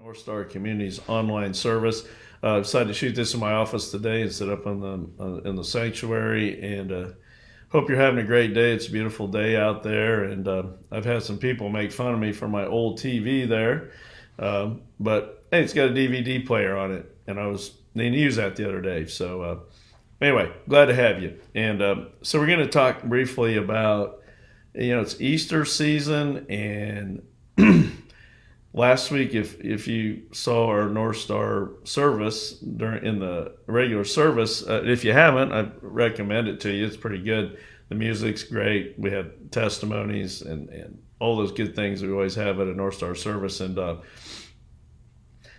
NorthStar Community's online service. Decided to shoot this in my office today and set up in the sanctuary. And hope you're having a great day. It's a beautiful day out there, and I've had some people make fun of me for my old TV there, but hey, it's got a DVD player on it, and I was needing to use that the other day. So anyway, glad to have you. And so we're going to talk briefly about, it's Easter season, and last week, if you saw our NorthStar service in the regular service, if you haven't, I recommend it to you. It's pretty good. The music's great. We had testimonies and all those good things we always have at a NorthStar service. And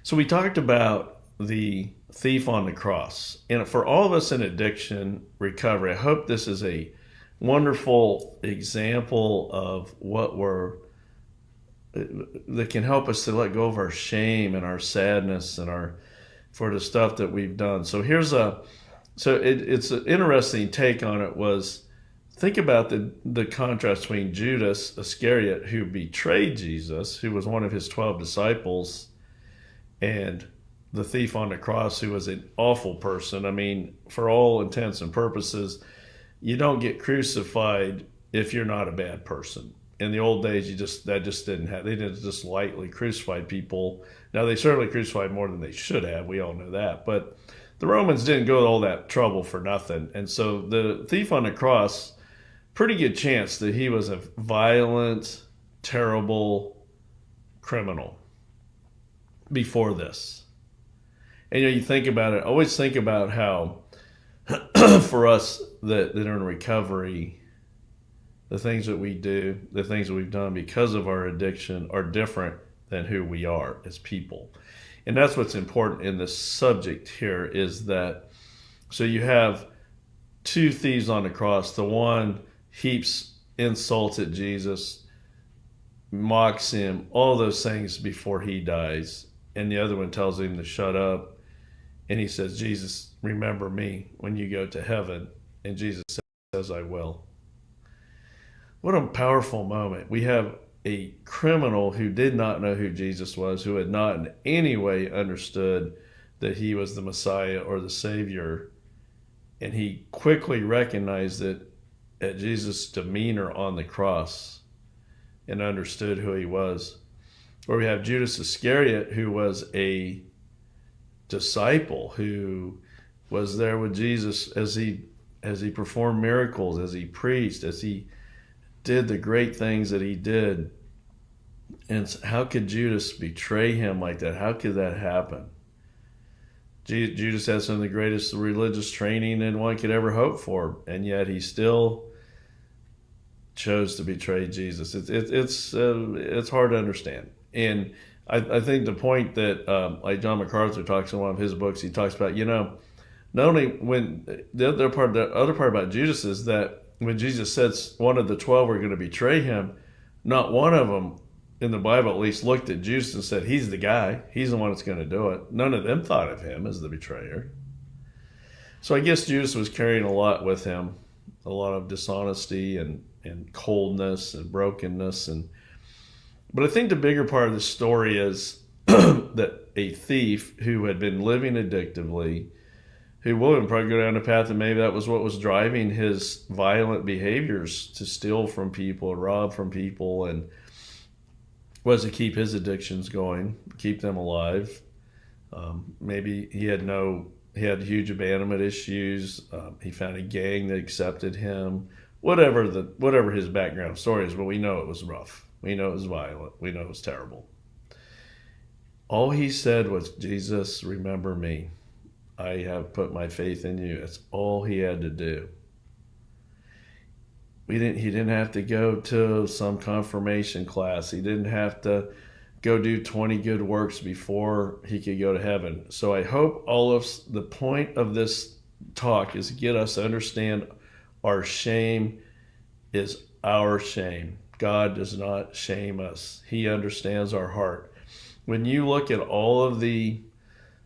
so we talked about the thief on the cross. And for all of us in addiction recovery, I hope this is a wonderful example of that can help us to let go of our shame and our sadness and for the stuff that we've done. So it's an interesting take on it. Was think about the contrast between Judas Iscariot, who betrayed Jesus, who was one of his 12 disciples, and the thief on the cross, who was an awful person. I mean, for all intents and purposes, you don't get crucified if you're not a bad person. In the old days, that just didn't happen. They didn't just lightly crucify people. Now, they certainly crucified more than they should have. We all know that. But the Romans didn't go to all that trouble for nothing. And so the thief on the cross, pretty good chance that he was a violent, terrible criminal before this. And you think about it, always think about how for us that are in recovery, the things that we do, the things that we've done because of our addiction are different than who we are as people. And that's what's important in this subject here, is that, so you have two thieves on the cross. The one heaps insults at Jesus, mocks him, all those things before he dies. And the other one tells him to shut up. And he says, Jesus, remember me when you go to heaven. And Jesus says, I will. What a powerful moment. We have a criminal who did not know who Jesus was, who had not in any way understood that he was the Messiah or the Savior. And he quickly recognized it at Jesus' demeanor on the cross and understood who he was. Or we have Judas Iscariot, who was a disciple, who was there with Jesus as he performed miracles, as he preached, as he did the great things that he did. And how could Judas betray him like that? How could that happen? Judas had some of the greatest religious training that one could ever hope for, and yet he still chose to betray Jesus. It's hard to understand. And I think the point that like John MacArthur talks in one of his books, he talks about, not only when the other part about Judas is that when Jesus says one of the 12 are going to betray him, not one of them, in the Bible at least, looked at Judas and said, he's the guy. He's the one that's going to do it. None of them thought of him as the betrayer. So I guess Judas was carrying a lot with him, a lot of dishonesty and coldness and brokenness. But I think the bigger part of the story is that a thief who had been living addictively, who would probably go down the path, and maybe that was what was driving his violent behaviors, to steal from people, rob from people, and was to keep his addictions going, keep them alive. Maybe he had huge abandonment issues. He found a gang that accepted him. Whatever his background story is, but we know it was rough. We know it was violent. We know it was terrible. All he said was, Jesus, remember me. I have put my faith in you. That's all he had to do. He didn't have to go to some confirmation class. He didn't have to go do 20 good works before he could go to heaven. So I hope the point of this talk is to get us to understand our shame is our shame. God does not shame us. He understands our heart. When you look at all of the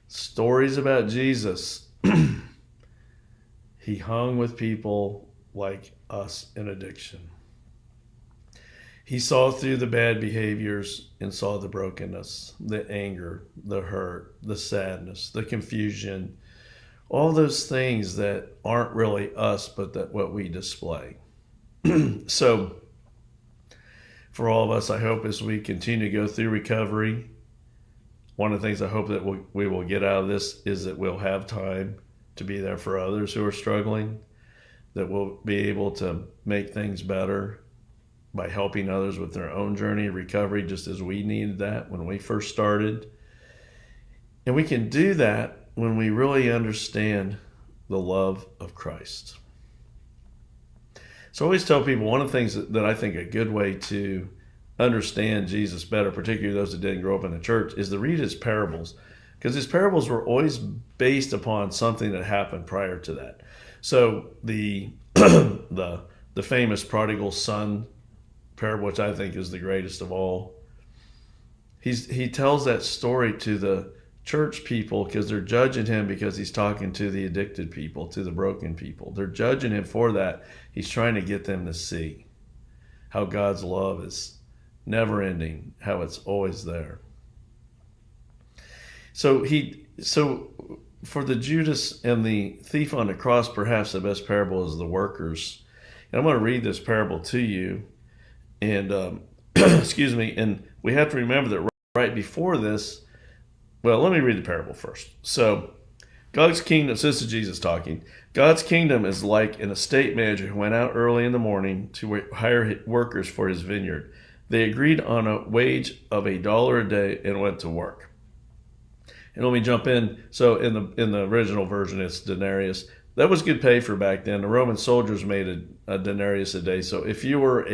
stories about Jesus, he hung with people like us in addiction. He saw through the bad behaviors and saw the brokenness, the anger, the hurt, the sadness, the confusion, all those things that aren't really us, but that what we display. So for all of us, I hope as we continue to go through recovery, one of the things I hope that we will get out of this is that we'll have time to be there for others who are struggling, that we'll be able to make things better by helping others with their own journey of recovery, just as we needed that when we first started. And we can do that when we really understand the love of Christ. So I always tell people one of the things that I think a good way to understand Jesus better, particularly those that didn't grow up in the church, is to read his parables, because his parables were always based upon something that happened prior to that. So the the famous prodigal son parable, which I think is the greatest of all, he tells that story to the church people because they're judging him because he's talking to the addicted people, to the broken people. They're judging him for that. He's trying to get them to see how God's love is never ending, how it's always there. So for the Judas and the thief on the cross, perhaps the best parable is the workers. And I'm going to read this parable to you. And excuse me, and we have to remember that right before this, well, let me read the parable first. So God's kingdom, so this is Jesus talking. God's kingdom is like an estate manager who went out early in the morning to hire workers for his vineyard. They agreed on a wage of $1 a day and went to work. And let me jump in. So in the original version, it's denarius. That was good pay for back then. The Roman soldiers made a denarius a day. So if you were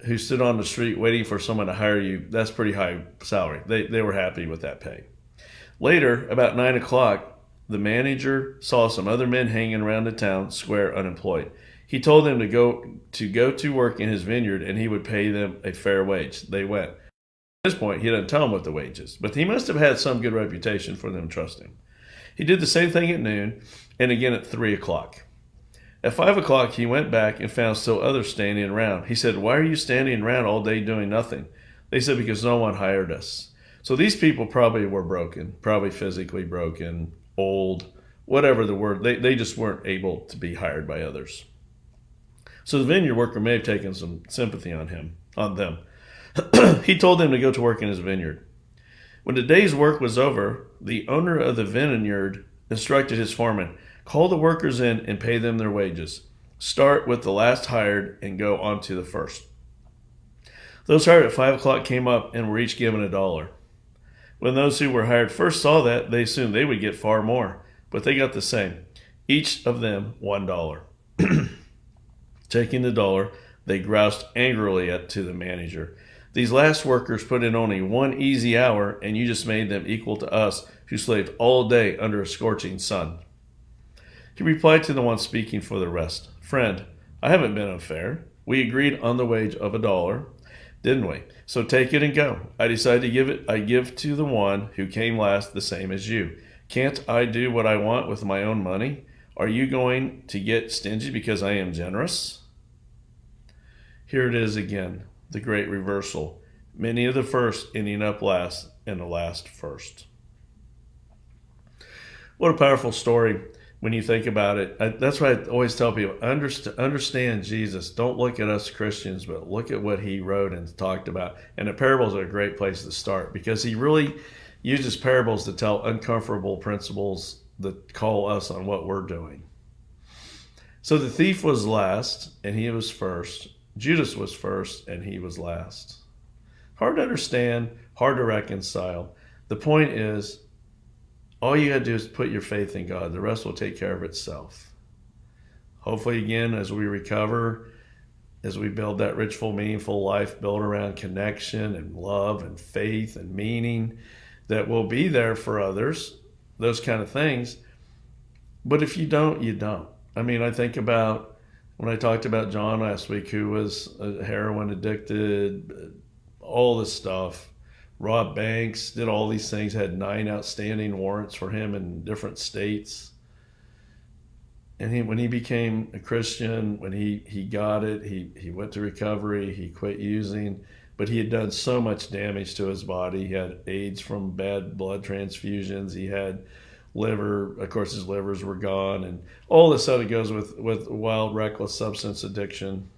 who stood on the street waiting for someone to hire you, that's pretty high salary. They were happy with that pay. Later, about 9 o'clock, the manager saw some other men hanging around the town square unemployed. He told them to go to work in his vineyard and he would pay them a fair wage. They went. At this point, he didn't tell them what the wage is, but he must have had some good reputation for them to trust him. He did the same thing at noon and again at 3 o'clock. At 5 o'clock, he went back and found still others standing around. He said, "Why are you standing around all day doing nothing?" They said, "Because no one hired us." So these people probably were broken, probably physically broken, old, whatever the word. They just weren't able to be hired by others. So the vineyard worker may have taken some sympathy on them. He told them to go to work in his vineyard. When the day's work was over, the owner of the vineyard instructed his foreman, "Call the workers in and pay them their wages. Start with the last hired and go on to the first." Those hired at 5 o'clock came up and were each given $1. When those who were hired first saw that, they assumed they would get far more, but they got the same. Each of them $1. Taking the $1, they groused angrily to the manager. "These last workers put in only 1 easy hour, and you just made them equal to us who slaved all day under a scorching sun." He replied to the one speaking for the rest, "Friend, I haven't been unfair. We agreed on the wage of $1, didn't we? So take it and go. I decided I give to the one who came last the same as you. Can't I do what I want with my own money? Are you going to get stingy because I am generous?" Here it is again, the great reversal. Many of the first ending up last and the last first. What a powerful story when you think about it. That's why I always tell people, understand Jesus. Don't look at us Christians, but look at what he wrote and talked about. And the parables are a great place to start because he really uses parables to tell uncomfortable principles that call us on what we're doing. So the thief was last and he was first. Judas was first and he was last. Hard to understand, hard to reconcile. The point is, all you got to do is put your faith in God. The rest will take care of itself. Hopefully, again, as we recover, as we build that rich, full, meaningful life built around connection and love and faith and meaning, that will be there for others, those kind of things. But if you don't, you don't. I mean, I think about when I talked about John last week, who was heroin addicted, all this stuff, robbed banks, did all these things, had 9 outstanding warrants for him in different states. And when he became a Christian, when he got it, he went to recovery, he quit using, but he had done so much damage to his body. He had AIDS from bad blood transfusions. He had liver, of course, his livers were gone, and all this stuff that goes with wild, reckless substance addiction.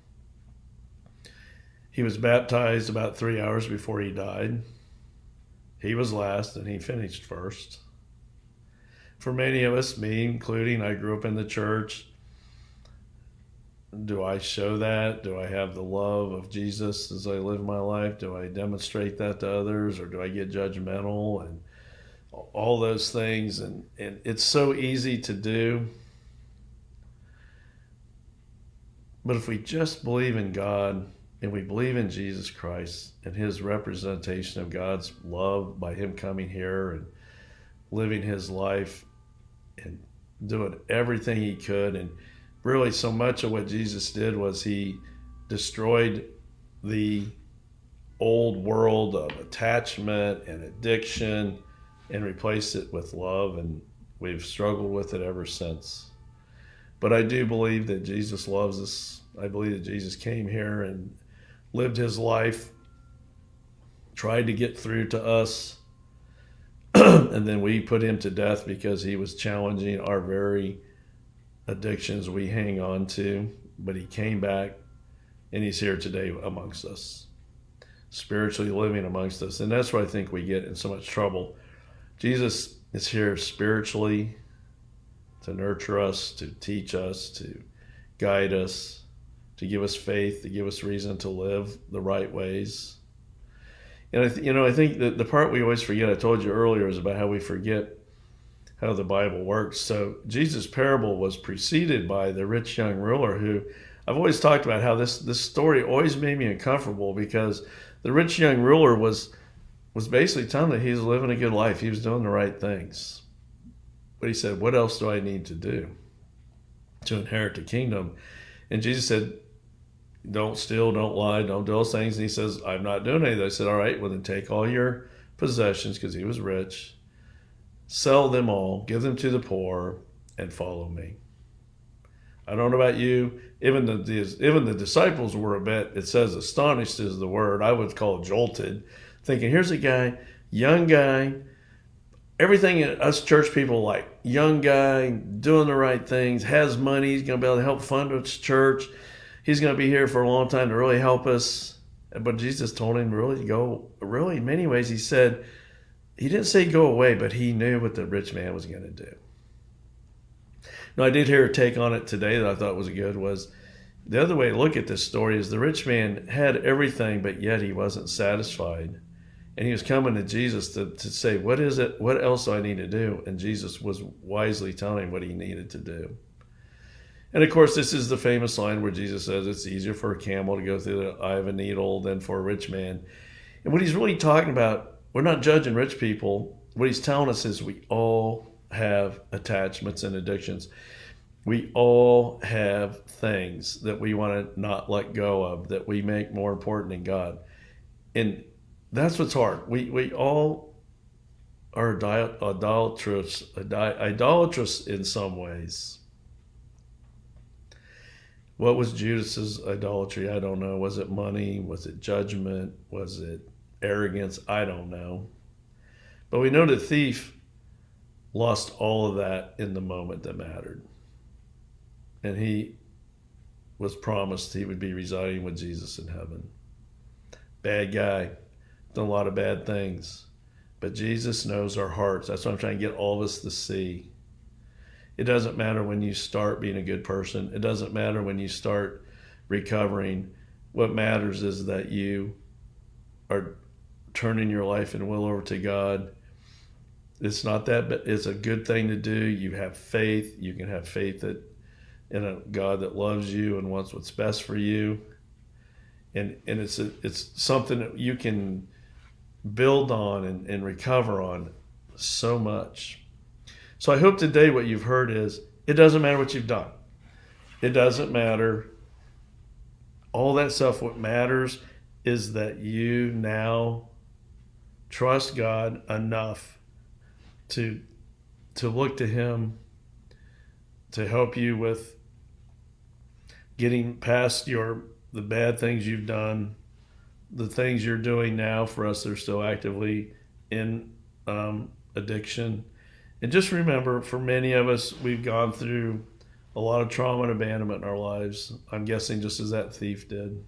He was baptized about 3 hours before he died. He was last, and he finished first. For many of us, me including, I grew up in the church. Do I show that? Do I have the love of Jesus as I live my life? Do I demonstrate that to others, or do I get judgmental and all those things? And it's so easy to do. But if we just believe in God and we believe in Jesus Christ and his representation of God's love by him coming here and living his life and doing everything he could, and really so much of what Jesus did was he destroyed the old world of attachment and addiction and replaced it with love, and we've struggled with it ever since. But I do believe that Jesus loves us. I believe that Jesus came here and lived his life, tried to get through to us, and then we put him to death because he was challenging our very addictions we hang on to. But he came back, and he's here today amongst us, spiritually living amongst us. And that's where I think we get in so much trouble. Jesus is here spiritually to nurture us, to teach us, to guide us, to give us faith, to give us reason to live the right ways. And I think that the part we always forget, I told you earlier, is about how we forget how the Bible works. So Jesus' parable was preceded by the rich young ruler, who I've always talked about how this story always made me uncomfortable, because the rich young ruler was basically telling that he was living a good life. He was doing the right things. But he said, what else do I need to do to inherit the kingdom? And Jesus said, don't steal, don't lie, don't do those things. And he says, I'm not doing any of those. I said, all right, well then take all your possessions, because he was rich, sell them all, give them to the poor, and follow me. I don't know about you. Even the disciples were a bit, it says astonished is the word, I would call jolted, thinking, here's a guy, young guy, everything us church people like, young guy, doing the right things, has money, he's going to be able to help fund his church. He's going to be here for a long time to really help us. But Jesus told him really in many ways, he said, he didn't say go away, but he knew what the rich man was going to do. Now, I did hear a take on it today that I thought was good, was the other way to look at this story is the rich man had everything, but yet he wasn't satisfied. And he was coming to Jesus to say, what is it? What else do I need to do? And Jesus was wisely telling him what he needed to do. And of course, this is the famous line where Jesus says it's easier for a camel to go through the eye of a needle than for a rich man. And what he's really talking about, we're not judging rich people. What he's telling us is we all have attachments and addictions. We all have things that we want to not let go of, that we make more important than God. And that's what's hard. We all are idolatrous in some ways. What was Judas's idolatry? I don't know. Was it money? Was it judgment? Was it arrogance? I don't know. But we know the thief lost all of that in the moment that mattered. And he was promised he would be residing with Jesus in heaven. Bad guy, done a lot of bad things. But Jesus knows our hearts. That's what I'm trying to get all of us to see. It doesn't matter when you start being a good person. It doesn't matter when you start recovering. What matters is that you are turning your life and will over to God. It's not that, but it's a good thing to do. You have faith. You can have faith in a God that loves you and wants what's best for you. And it's something that you can build on and recover on so much. So I hope today what you've heard is, it doesn't matter what you've done. It doesn't matter. All that stuff, what matters is that you now trust God enough to look to him, to help you with getting past the bad things you've done, the things you're doing now. For us, they're still actively in addiction. And just remember, for many of us, we've gone through a lot of trauma and abandonment in our lives. I'm guessing just as that thief did.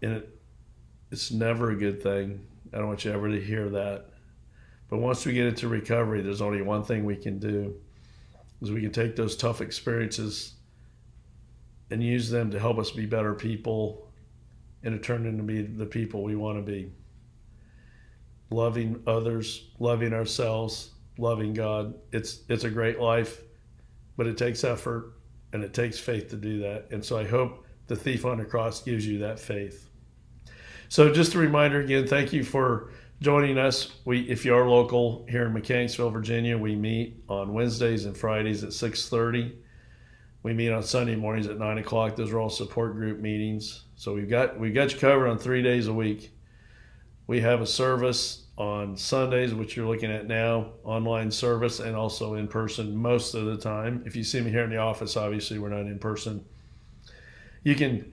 And it's never a good thing. I don't want you ever to hear that. But once we get into recovery, there's only one thing we can do, is we can take those tough experiences and use them to help us be better people and to turn into be the people we want to be. Loving others, loving ourselves, loving God. It's a great life, but it takes effort and it takes faith to do that. And so I hope the thief on the cross gives you that faith. So just a reminder again, thank you for joining us. If you are local here in Mechanicsville, Virginia, we meet on Wednesdays and Fridays at 6:30. We meet on Sunday mornings at 9 o'clock. Those are all support group meetings. So we've got you covered on 3 days a week. We have a service on Sundays, which you're looking at now, online service, and also in person most of the time. If you see me here in the office, obviously we're not in person. You can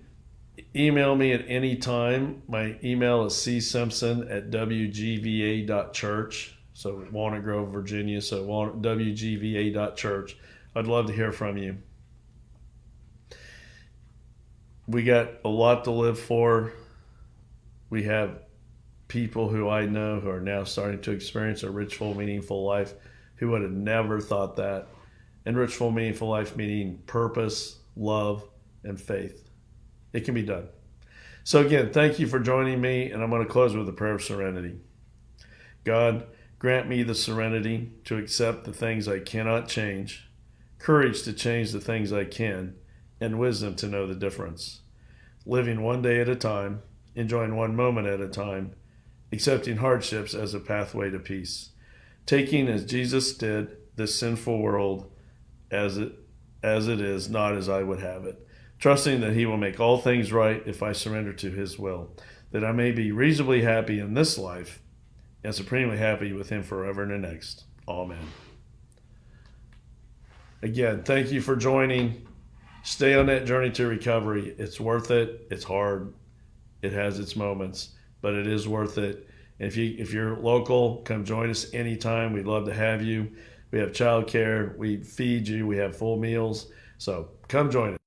email me at any time. My email is csimpson@wgva.church. So Walnut Grove, Virginia. So wgva.church. I'd love to hear from you. We got a lot to live for. We have people who I know who are now starting to experience a rich, full, meaningful life who would have never thought that. And rich, full, meaningful life meaning purpose, love, and faith. It can be done. So again, thank you for joining me, and I'm going to close with a prayer of serenity. God, grant me the serenity to accept the things I cannot change, courage to change the things I can, and wisdom to know the difference. Living one day at a time, enjoying one moment at a time, accepting hardships as a pathway to peace. Taking, as Jesus did, this sinful world as it is, not as I would have it. Trusting that he will make all things right if I surrender to his will, that I may be reasonably happy in this life and supremely happy with him forever in the next. Amen. Again, thank you for joining. Stay on that journey to recovery. It's worth it. It's hard. It has its moments, but it is worth it. And if you're local, come join us anytime. We'd love to have you. We have childcare. We feed you. We have full meals. So come join us.